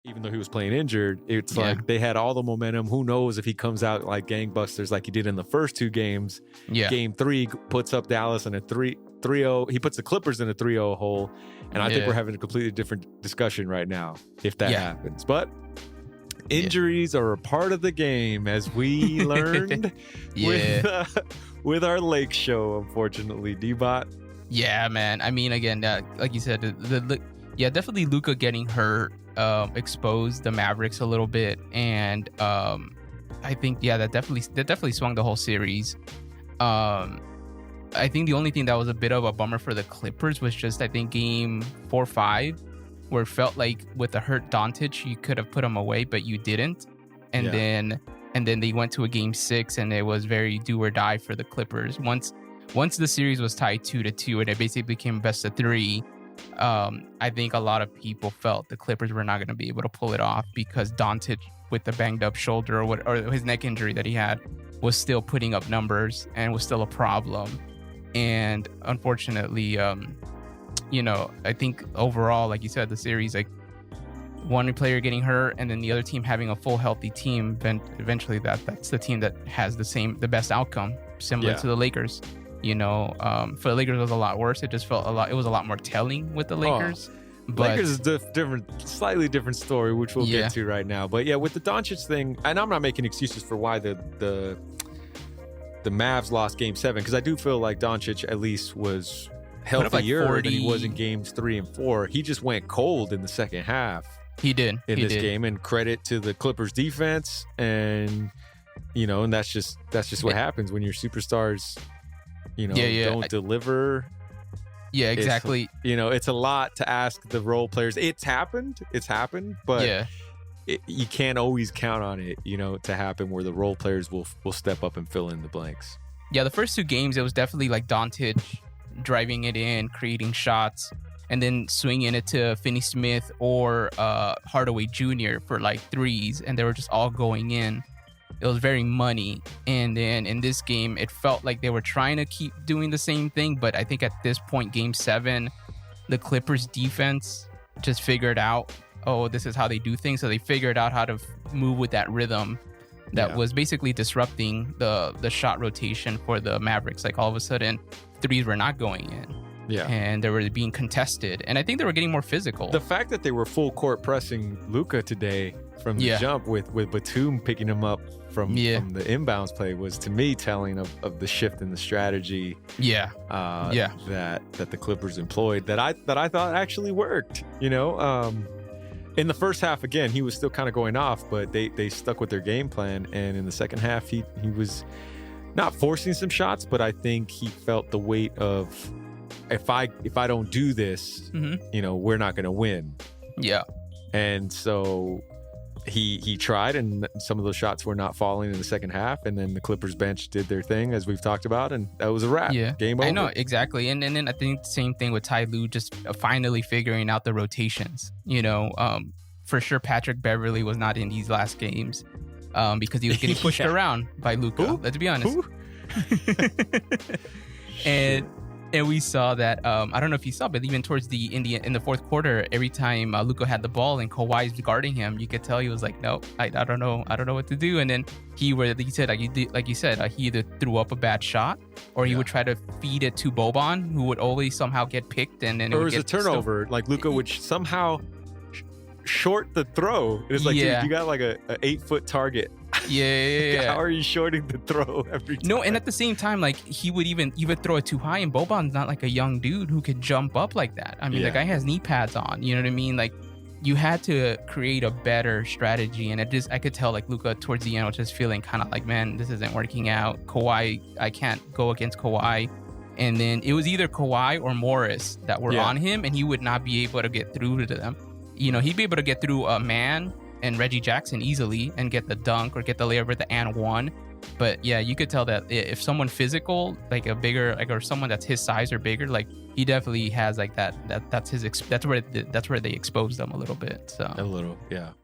even though he was playing injured, it's Yeah. like they had all the momentum. Who knows if he comes out like gangbusters like he did in the first two games. Yeah. Game 3 puts up Dallas in a 3-0. He puts the Clippers in a 3-0 hole. And I think we're having a completely different discussion right now if that happens. But injuries are a part of the game, as we learned with our Lake show, unfortunately. D-Bot? Yeah, man. I mean, again, like you said, definitely Luka getting hurt exposed the Mavericks a little bit, and I think that definitely swung the whole series. I think the only thing that was a bit of a bummer for the Clippers was just, I think, game 4-5, where it felt like with the hurt Doncic, you could have put him away, but you didn't. And then they went to a game 6, and it was very do or die for the Clippers. Once the series was tied 2-2, and it basically became best of 3, I think a lot of people felt the Clippers were not going to be able to pull it off because Doncic, with the banged up shoulder or his neck injury that he had, was still putting up numbers and was still a problem. And unfortunately, I think overall, like you said, the series, like one player getting hurt and then the other team having a full healthy team, eventually that's the team that has the best outcome, similar to the Lakers. For the Lakers it was a lot worse. It just felt it was a lot more telling with the Lakers. But Lakers is a slightly different story, which we'll get to right now. But yeah, with the Doncic thing, and I'm not making excuses for why the Mavs lost game 7, because I do feel like Doncic at least was healthier than he was in games 3 and 4. He just went cold in the second half. He did in this game, and credit to the Clippers defense, and and that's just what happens when your superstars don't deliver. Yeah, exactly. It's a lot to ask the role players. It's happened, but you can't always count on it, to happen where the role players will step up and fill in the blanks. Yeah, the first 2 games, it was definitely like Doncic driving it in, creating shots, and then swinging it to Finney-Smith or Hardaway Jr. for like threes, and they were just all going in. It was very money. And then in this game, it felt like they were trying to keep doing the same thing. But I think at this point, game 7, the Clippers defense just figured out, this is how they do things. So they figured out how to move with that rhythm that was basically disrupting the shot rotation for the Mavericks. Like all of a sudden, threes were not going in. Yeah. And they were being contested. And I think they were getting more physical. The fact that they were full court pressing Luka today from the jump with Batum picking him up from the inbounds play was, to me, telling of the shift in the strategy that the Clippers employed that I thought actually worked. In the first half, again, he was still kind of going off, but they stuck with their game plan. And in the second half, he was not forcing some shots, but I think he felt the weight of, if I don't do this, we're not going to win. Yeah. And so he tried, and some of those shots were not falling in the second half. And then the Clippers bench did their thing, as we've talked about, and that was a wrap. Yeah. Game over. I know, exactly. And then I think the same thing with Ty Lue, just finally figuring out the rotations. For sure, Patrick Beverley was not in these last games because he was getting pushed around by Luka. Let's be honest. And we saw that, I don't know if you saw, but even towards in the fourth quarter, every time Luka had the ball and Kawhi's guarding him, you could tell he was like, no, I don't know what to do. And then he said, he either threw up a bad shot or he would try to feed it to Boban, who would always somehow get picked. And then it was a turnover. Like Luka would somehow short the throw. It's like, dude, you got like a 8-foot target. Yeah. How are you shorting the throw every time? No, and at the same time, like he would even throw it too high, and Boban's not like a young dude who could jump up like that. I mean, the guy has knee pads on. You know what I mean? Like, you had to create a better strategy, and I could tell like Luka towards the end was just feeling kind of like, man, this isn't working out. Kawhi, I can't go against Kawhi. And then it was either Kawhi or Morris that were on him, and he would not be able to get through to them. He'd be able to get through a man and Reggie Jackson easily and get the dunk or get the layup with the and one. But yeah, you could tell that if someone physical, like a bigger, like, or someone that's his size or bigger, like he definitely has like that's where they exposed them a little bit. So a little, yeah.